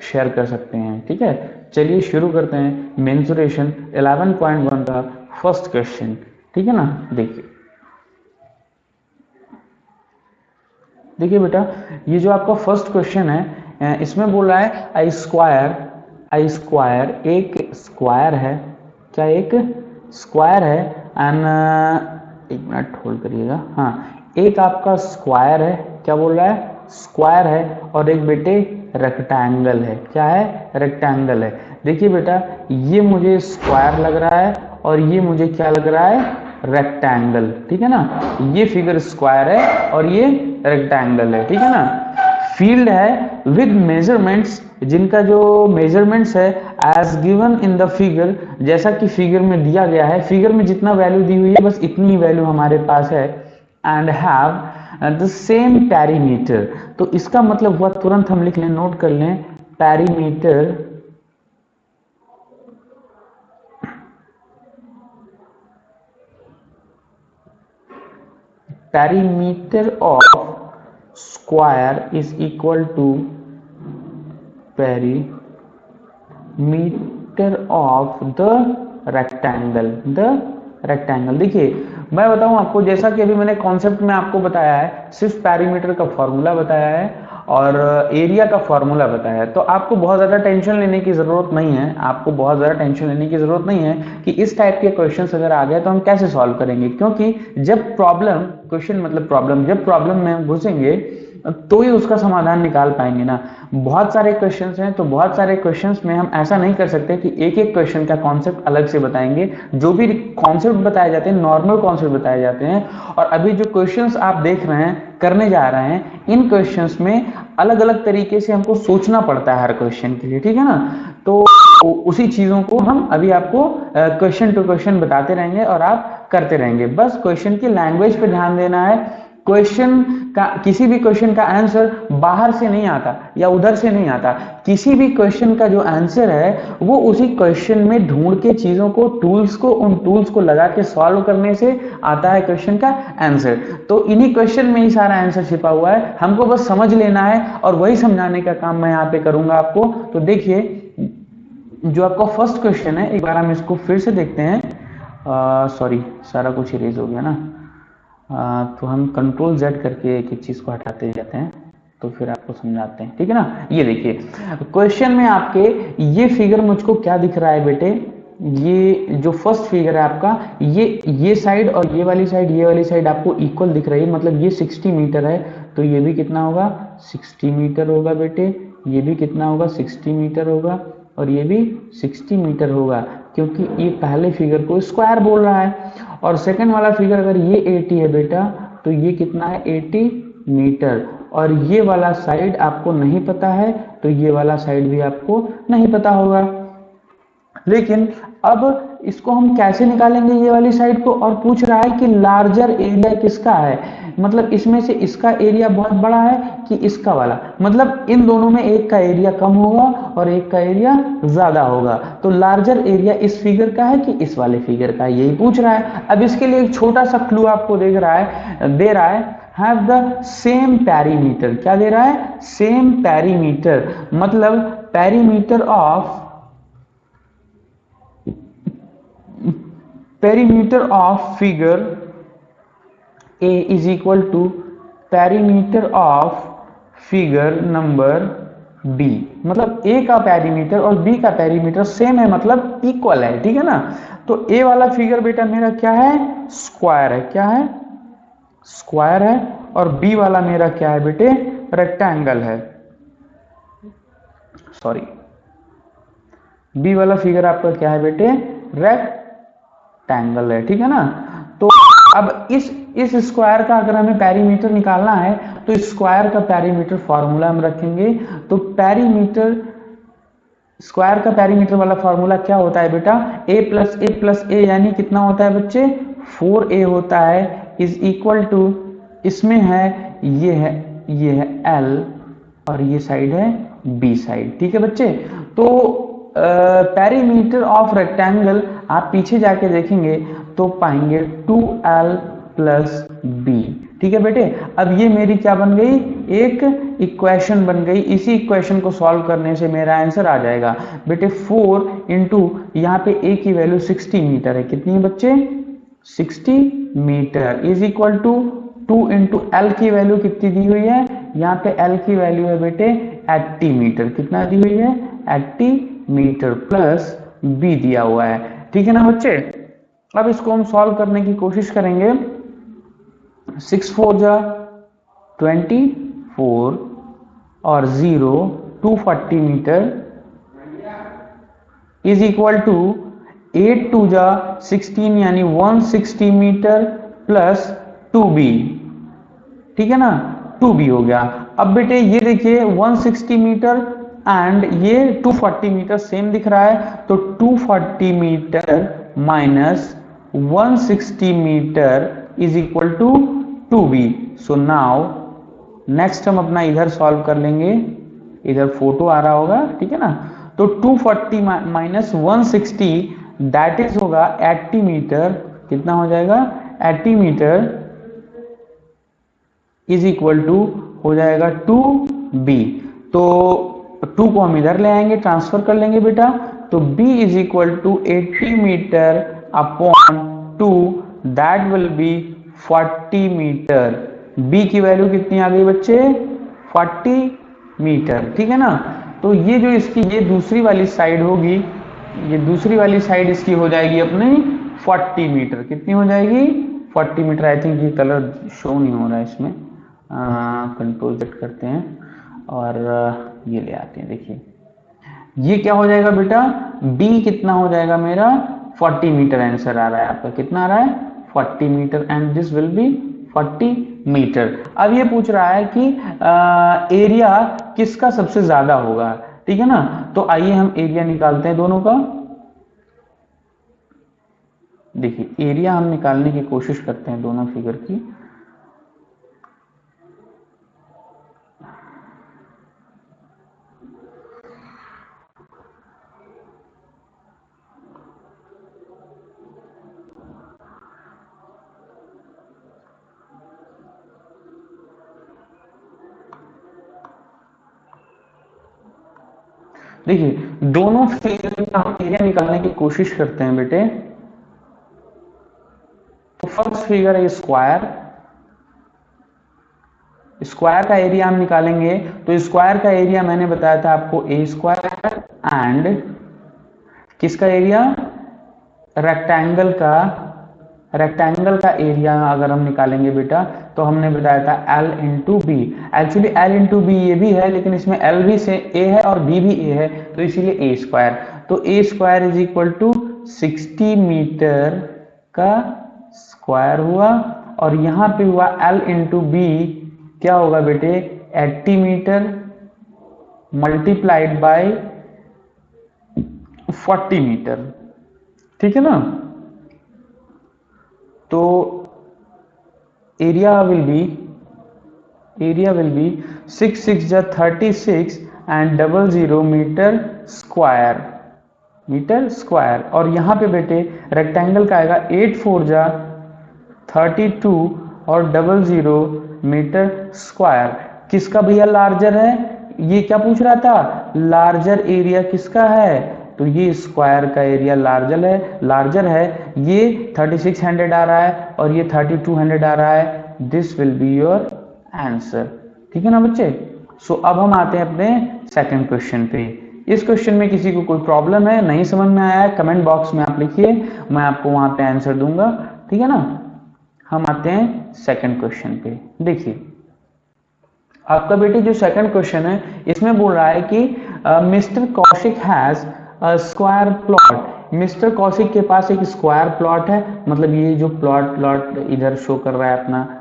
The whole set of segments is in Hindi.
शेयर कर सकते हैं। ठीक है, चलिए शुरू करते हैं मेंसुरेशन 11.1 का फर्स्ट क्वेश्चन। ठीक है ना, देखिए बेटा, ये जो आपका फर्स्ट क्वेश्चन है इसमें बोल रहा है आई स्क्वायर एक स्क्वायर है, क्या एक स्क्वायर है एंड एक मिनट होल्ड करिएगा, हाँ एक आपका स्क्वायर है, क्या बोल रहा है स्क्वायर है, और एक बेटे रेक्टेंगल है, क्या है रेक्टेंगल है। देखिए बेटा, ये मुझे स्क्वायर लग रहा है और ये मुझे क्या लग रहा है रेक्टेंगल। ठीक है ना, ये फिगर स्क्वायर है और ये रेक्टेंगल है। ठीक है ना, फील्ड है विद मेजरमेंट्स, जिनका जो मेजरमेंट्स है as given in the figure, जैसा कि फिगर में दिया गया है, फिगर में जितना वैल्यू दी हुई है बस इतनी वैल्यू हमारे पास है, and have the same perimeter. तो इसका मतलब हुआ, तुरंत हम लिख लें, नोट कर लें, perimeter perimeter of square is equal to perimeter of the rectangle, देखिए मैं बताऊं आपको, जैसा कि अभी मैंने कॉन्सेप्ट में आपको बताया है, सिर्फ पैरीमीटर का फॉर्मूला बताया है और एरिया का फॉर्मूला बताया है, तो आपको बहुत ज़्यादा टेंशन लेने की ज़रूरत नहीं है, आपको बहुत ज़्यादा टेंशन लेने की ज़रूरत नहीं है कि इस टाइप के क्वेश्चंस अगर आ गए तो हम कैसे सॉल्व करेंगे, क्योंकि जब प्रॉब्लम में घुसेंगे तो ही उसका समाधान निकाल पाएंगे ना। बहुत सारे क्वेश्चंस हैं, तो बहुत सारे क्वेश्चंस में हम ऐसा नहीं कर सकते कि एक एक क्वेश्चन का कॉन्सेप्ट अलग से बताएंगे। जो भी कॉन्सेप्ट बताए जाते हैं नॉर्मल कॉन्सेप्ट बताए जाते हैं, और अभी जो क्वेश्चंस आप देख रहे हैं करने जा रहे हैं, इन क्वेश्चंस में अलग अलग तरीके से हमको सोचना पड़ता है हर क्वेश्चन के लिए। ठीक है ना, तो उसी चीजों को हम अभी आपको क्वेश्चन टू क्वेश्चन बताते रहेंगे और आप करते रहेंगे। बस क्वेश्चन की लैंग्वेज पे ध्यान देना है। क्वेश्चन का, किसी भी क्वेश्चन का आंसर बाहर से नहीं आता या उधर से नहीं आता, किसी भी क्वेश्चन का जो आंसर है वो उसी क्वेश्चन में ढूंढ के चीजों को, उन टूल्स को लगा के सॉल्व करने से आता है क्वेश्चन का आंसर। तो इन्हीं क्वेश्चन में ही सारा आंसर छिपा हुआ है, हमको बस समझ लेना है और वही समझाने का काम मैं यहाँ पे करूंगा आपको। तो देखिए, जो आपका फर्स्ट क्वेश्चन है, एक बार हम इसको फिर से देखते हैं। सॉरी, सारा कुछ इरेज हो गया ना, तो हम कंट्रोल जेड करके एक एक चीज को हटाते जाते हैं, तो फिर आपको समझाते हैं। ठीक है ना, ये देखिए क्वेश्चन में आपके ये फिगर मुझको क्या दिख रहा है बेटे, ये जो फर्स्ट फिगर है आपका, ये साइड और ये वाली साइड आपको इक्वल दिख रही है, मतलब ये 60 मीटर है, तो ये भी कितना होगा 60 मीटर होगा बेटे, ये भी कितना होगा 60 मीटर होगा, और ये भी 60 मीटर होगा, क्योंकि ये पहले फिगर को स्क्वायर बोल रहा है। और सेकंड वाला फिगर अगर ये 80 है बेटा, तो ये कितना है 80 मीटर, और ये वाला साइड आपको नहीं पता है, तो ये वाला साइड भी आपको नहीं पता होगा। लेकिन अब इसको हम कैसे निकालेंगे ये वाली साइड को, और पूछ रहा है कि लार्जर एरिया किसका है, मतलब इसमें से इसका एरिया बहुत बड़ा है कि इसका वाला, मतलब इन दोनों में एक का एरिया कम होगा और एक का एरिया ज्यादा होगा। तो लार्जर एरिया इस फिगर का है कि इस वाले फिगर का, यही पूछ रहा है। अब इसके लिए एक छोटा सा क्लू आपको दे रहा है, हैव द सेम पैरीमीटर, क्या दे रहा है सेम पैरीमीटर, मतलब perimeter of figure A is equal to perimeter of figure number B, मतलब A का पैरीमीटर और B का पैरीमीटर सेम है, मतलब इक्वल है। ठीक है ना, तो A वाला फिगर बेटा मेरा क्या है स्क्वायर है, क्या है स्क्वायर है, और B वाला मेरा क्या है बेटे रेक्टेंगल है, सॉरी B वाला फिगर आपका क्या है बेटे रेक्टेंगल है। ठीक है ना, तो अब इस स्क्वायर का अगर हमें पैरीमीटर निकालना है, तो स्क्वायर का पैरीमीटर फॉर्मूला हम रखेंगे। तो स्क्वायर का पैरीमीटर वाला फॉर्मूला क्या होता है बेटा, a प्लस ए यानी कितना होता है बच्चे 4a होता है, इज इक्वल टू, इसमें है ये है L और ये साइड है B साइड। ठीक है बच्चे, तो पैरीमीटर ऑफ रेक्टेंगल आप पीछे जाके देखेंगे तो पाएंगे 2L प्लस B। ठीक है बेटे, अब ये मेरी क्या बन गई एक इक्वेशन बन गई। इसी इक्वेशन को सॉल्व करने से मेरा आंसर आ जाएगा बेटे 4 इंटू यहाँ पे ए की वैल्यू 60 मीटर है। कितनी है बच्चे? 60 meter is equal to 2 into L की वैल्यू कितनी दी हुई है? यहाँ पे एल की वैल्यू है बेटे 80 मीटर। कितना दी हुई है? 80 मीटर प्लस बी दिया हुआ है। ठीक है ना बच्चे? अब इसको हम सॉल्व करने की कोशिश करेंगे। 6 4 जा 24 और 0 240 मीटर इज इक्वल टू 8 2 जा 16 यानी 160 मीटर प्लस 2b। ठीक है ना? 2b हो गया। अब बेटे ये देखिए 160 मीटर एंड ये 240 मीटर सेम दिख रहा है, तो 240 meter minus 160 meter is equal to 2b। So now next हम अपना इधर सॉल्व कर लेंगे। इधर फोटो आ रहा होगा, ठीक है ना? तो 240 माइनस 160 दैट इज होगा 80 मीटर। कितना हो जाएगा? 80 मीटर इज इक्वल टू हो जाएगा 2b। तो 2 को हम इधर ले आएंगे, ट्रांसफर कर लेंगे बेटा। तो b is equal to 80 meter upon 2 that will be 40 meter. b की वैल्यू कितनी आ गई बच्चे? 40 मीटर। ठीक है ना? तो ये जो इसकी ये दूसरी वाली साइड होगी, ये दूसरी वाली साइड इसकी हो जाएगी अपनी 40 मीटर। कितनी हो जाएगी? 40 मीटर। आई थिंक ये कलर शो नहीं हो रहा है इसमें, कंट्रोल जेड करते हैं और ये ले आते हैं। देखिए ये क्या हो जाएगा बेटा? b कितना हो जाएगा मेरा? 40 मीटर आंसर आ रहा है आपका। कितना आ रहा है? 40 metre and this will be 40 metre. अब ये पूछ रहा है कि एरिया किसका सबसे ज्यादा होगा। ठीक है ना? तो आइए हम एरिया निकालते हैं दोनों का। देखिए एरिया हम निकालने की कोशिश करते हैं दोनों फिगर की। देखिए दोनों फिगर का हम एरिया निकालने की कोशिश करते हैं बेटे। तो फर्स्ट फिगर है स्क्वायर। स्क्वायर का एरिया हम निकालेंगे, तो स्क्वायर का एरिया मैंने बताया था आपको ए स्क्वायर एंड किसका एरिया? रेक्टेंगल का एरिया अगर हम निकालेंगे बेटा तो हमने बताया था L into B. Actually L into B ये भी है, लेकिन इसमें L भी से A है और B भी A है, तो इसीलिए ए स्क्वायर। तो A square is equal to 60 metre का स्क्वायर हुआ और यहाँ पे हुआ L इंटू बी क्या होगा बेटे? 80 मीटर मल्टीप्लाइड बाय 40 मीटर। ठीक है ना? तो एरिया विल बी 6 6 जा 36 एंड 00 मीटर स्क्वायर। और यहाँ पे बेटे रेक्टेंगल का आएगा 8 4 जा 32 और 00 मीटर स्क्वायर। किसका भैया लार्जर है? ये क्या पूछ रहा था? लार्जर एरिया किसका है? तो ये स्क्वायर का एरिया लार्जर है। ये 3600 आ रहा है और ये 3200 आ रहा है। This will be your answer. ठीक है ना बच्चे? सो अब हम आते हैं अपने सेकंड क्वेश्चन पे। इस क्वेश्चन में किसी को कोई प्रॉब्लम है, नहीं समझ में आया है, कमेंट बॉक्स में आप लिखिए, मैं आपको वहां पे आंसर दूंगा। ठीक है ना? हम आते हैं सेकंड क्वेश्चन पे। देखिए आपका बेटे जो सेकंड क्वेश्चन है इसमें बोल रहा है कि mister Kaushik has square plot. Mister Kaushik के पास एक स्क्वायर प्लॉट है, मतलब ये जो प्लॉट इधर शो कर रहा है अपना,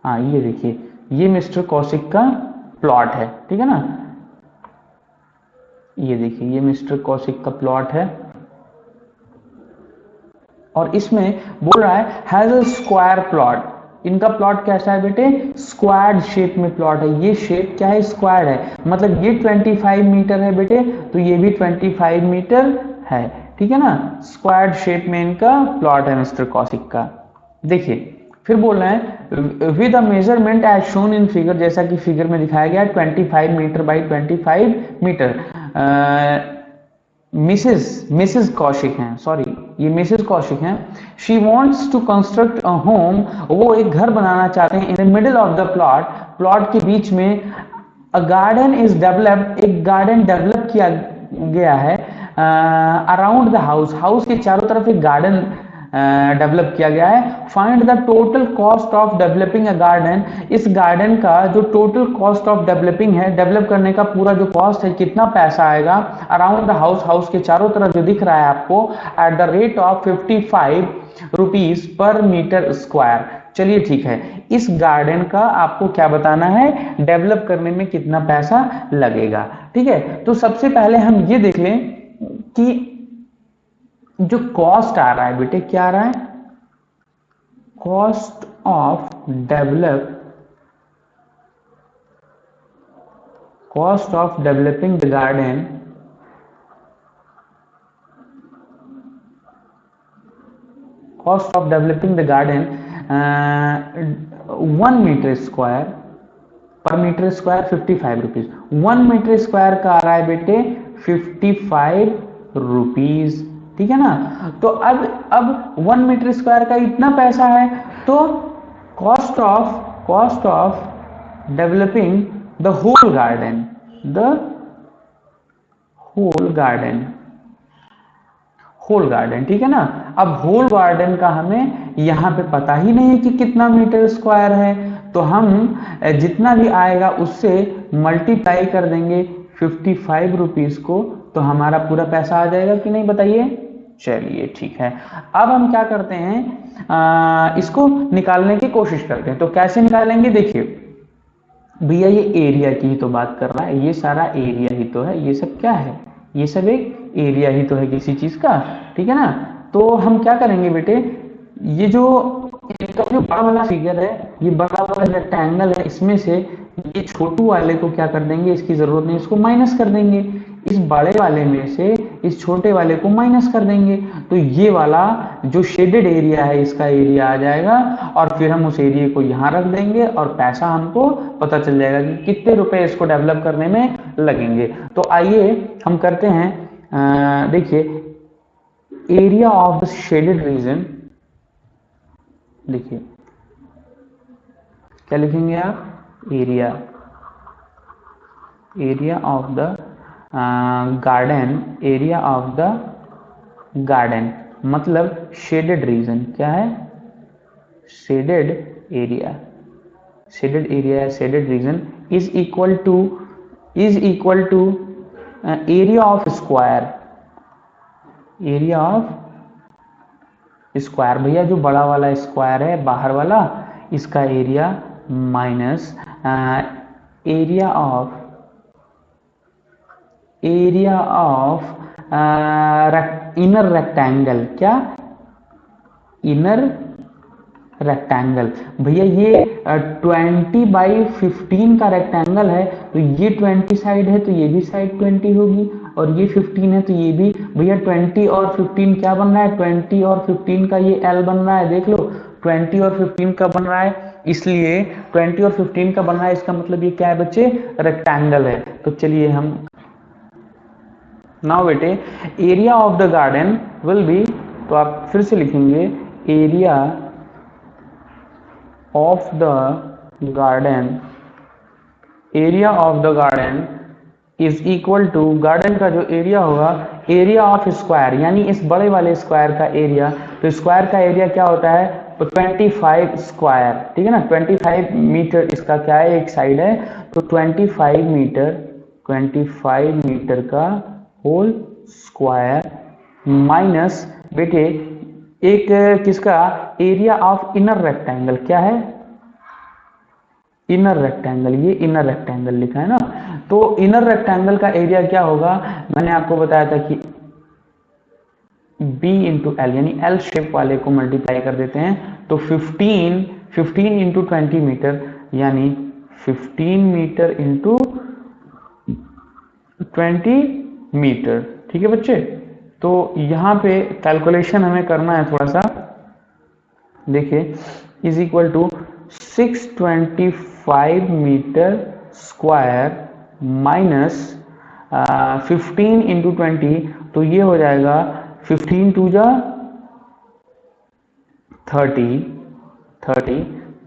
हाँ ये देखिए ये मिस्टर कौशिक का प्लॉट है। ठीक है ना? ये देखिए ये मिस्टर कौशिक का प्लॉट है और इसमें बोल रहा है हैज अ स्क्वायर प्लॉट। इनका प्लॉट कैसा है बेटे? स्क्वायर्ड शेप में प्लॉट है। ये शेप क्या है? स्क्वायर्ड है। मतलब ये 25 मीटर है बेटे, तो ये भी 25 मीटर है। ठीक है ना, स्क्वायर्ड शेप में इनका प्लॉट है मिस्टर कौशिक का। देखिए फिर बोल रहे हैं with a measurement as shown in figure, जैसा कि फिगर में दिखाया गया 25 metre by 25 metre. Mrs Kaushik हैं, सॉरी ये मिसेस कौशिक हैं। She wants to construct a home, वो एक घर बनाना चाहते हैं। In the middle of the plot, plot के बीच में अ गार्डन इज डेवलप्ड, एक गार्डन डेवलप किया गया है। अराउंड द हाउस, हाउस के चारों तरफ एक गार्डन डेवलप किया गया है। Find the total cost of developing a garden, इस गार्डन का जो टोटल कॉस्ट ऑफ डेवलपिंग है, डेवलप करने का पूरा जो कॉस्ट है कितना पैसा आएगा। अराउंड द हाउस, हाउस के चारों तरफ जो दिख रहा है आपको, at the rate of 55 rupees per metre square. चलिए ठीक है, इस गार्डन का आपको क्या बताना है, डेवलप करने में कितना पैसा लगेगा। ठीक है, तो सबसे पहले हम ये देख लें कि जो कॉस्ट आ रहा है बेटे, क्या आ रहा है, cost of developing the garden, cost of developing the garden 1 metre square, per metre square 55 rupees. 1 metre square का आ रहा है बेटे 55 रुपीज। ठीक है ना, तो अब 1 मीटर स्क्वायर का इतना पैसा है, तो cost of developing the whole garden, whole garden. ठीक है ना, अब होल गार्डन का हमें यहां पे पता ही नहीं है कि कितना मीटर स्क्वायर है, तो हम जितना भी आएगा उससे मल्टीप्लाई कर देंगे 55 रुपीज को, तो हमारा पूरा पैसा आ जाएगा कि नहीं, बताइए। चलिए ठीक है, अब हम क्या करते हैं, इसको निकालने की कोशिश करते हैं। तो कैसे निकालेंगे, देखिए भैया ये एरिया की ही तो बात कर रहा है, ये सारा एरिया ही तो है, ये सब क्या है, ये सब एक एरिया ही तो है किसी चीज का। ठीक है ना, तो हम क्या करेंगे बेटे, ये जो इसका जो बड़ा वाला फिगर है, ये बड़ा वाला रेक्टेंगल है, इसमें से ये छोटू वाले को क्या कर देंगे, इसकी जरूरत नहीं, इसको माइनस कर देंगे। इस बड़े वाले में से इस छोटे वाले को माइनस कर देंगे, तो ये वाला जो शेडेड एरिया है इसका एरिया आ जाएगा, और फिर हम उस एरिया को यहाँ रख देंगे और पैसा हमको पता चल जाएगा कि कितने रुपए इसको डेवलप करने में लगेंगे। तो आइए हम करते हैं, देखिए area of the shaded region, देखिए क्या लिखेंगे आप, area of the garden, area of the garden मतलब शेडेड रीजन, क्या है, shaded area, shaded region is equal to area of square, भैया जो बड़ा वाला स्क्वायर है बाहर वाला, इसका area minus area of inner rectangle, क्या, इनर रेक्टेंगल। भैया ये 20/15 का रेक्टेंगल है, तो ये 20 साइड है तो ये भी साइड 20 होगी, और ये 15 है तो ये भी। भैया 20 और 15 क्या बन रहा है, 20 और 15 का ये L बन रहा है, देख लो 20 और 15 का बन रहा है, इसलिए 20 और 15 का बन रहा है, इसका मतलब ये क्या है बच्चे, रेक्टेंगल है। तो चलिए हम नाउ बेटे area of the garden will be, तो आप फिर से लिखेंगे area of the garden is equal to, garden का जो एरिया होगा, एरिया ऑफ स्क्वायर, यानी इस बड़े वाले स्क्वायर का एरिया, तो स्क्वायर का एरिया क्या होता है, तो 25 स्क्वायर। ठीक है ना, 25 मीटर इसका क्या है, एक साइड है, तो 25 मीटर का होल स्क्वायर माइनस बेटे एक किसका, एरिया ऑफ इनर रेक्टेंगल, क्या है, इनर रेक्टेंगल, ये इनर रेक्टेंगल लिखा है ना, तो इनर रेक्टेंगल का एरिया क्या होगा, मैंने आपको बताया था कि B इंटू एल, यानी L शेप वाले को मल्टीप्लाई कर देते हैं, तो 15 इंटू 20 मीटर, यानी 15 मीटर इंटू 20 मीटर। ठीक है बच्चे, तो यहाँ पे कैलकुलेशन हमें करना है थोड़ा सा, देखिए is equal to 625 metre square minus 15 into 20, तो ये हो जाएगा 15 टू जा 30,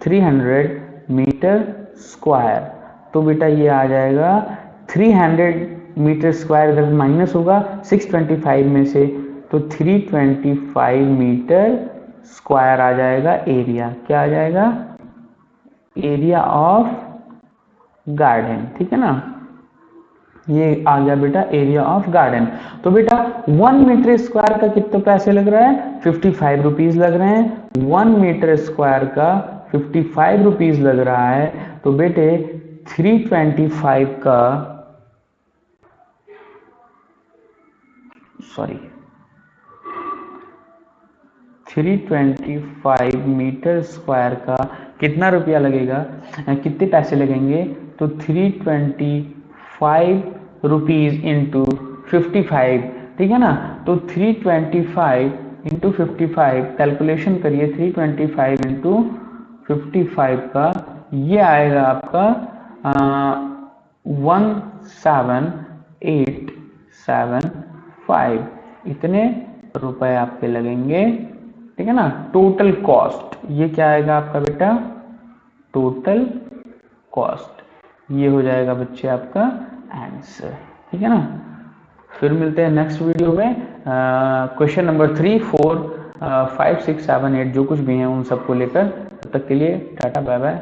300 मीटर स्क्वायर। तो बेटा ये आ जाएगा 300 मीटर स्क्वायर, इधर माइनस होगा 625 में से, तो 325 मीटर स्क्वायर आ जाएगा एरिया। क्या आ जाएगा? एरिया ऑफ गार्डन, ठीक है ना। ये आ गया बेटा एरिया ऑफ गार्डन। तो बेटा 1 मीटर स्क्वायर का कितने पैसे लग रहा है? 55 रुपीज लग रहे हैं। 1 मीटर स्क्वायर का 55 रुपीज लग रहा है। तो बेटे 325 का, सॉरी 325 मीटर स्क्वायर का कितना रुपया लगेगा, कितने पैसे लगेंगे? तो 325 रुपीज इंटू 55, ठीक है ना। तो 325 इंटू 55 कैलकुलेशन करिए, 325 इंटू 55 का ये आएगा आपका 17875, इतने रुपए आपके लगेंगे, ठीक है ना। टोटल कॉस्ट ये क्या आएगा आपका बेटा? टोटल कॉस्ट ये हो जाएगा बच्चे आपका आंसर, ठीक है ना। फिर मिलते हैं नेक्स्ट वीडियो में। क्वेश्चन नंबर 3, 4, 5, 6, 7, 8 जो कुछ भी हैं उन सबको लेकर। तब तक के लिए टाटा बाय बाय।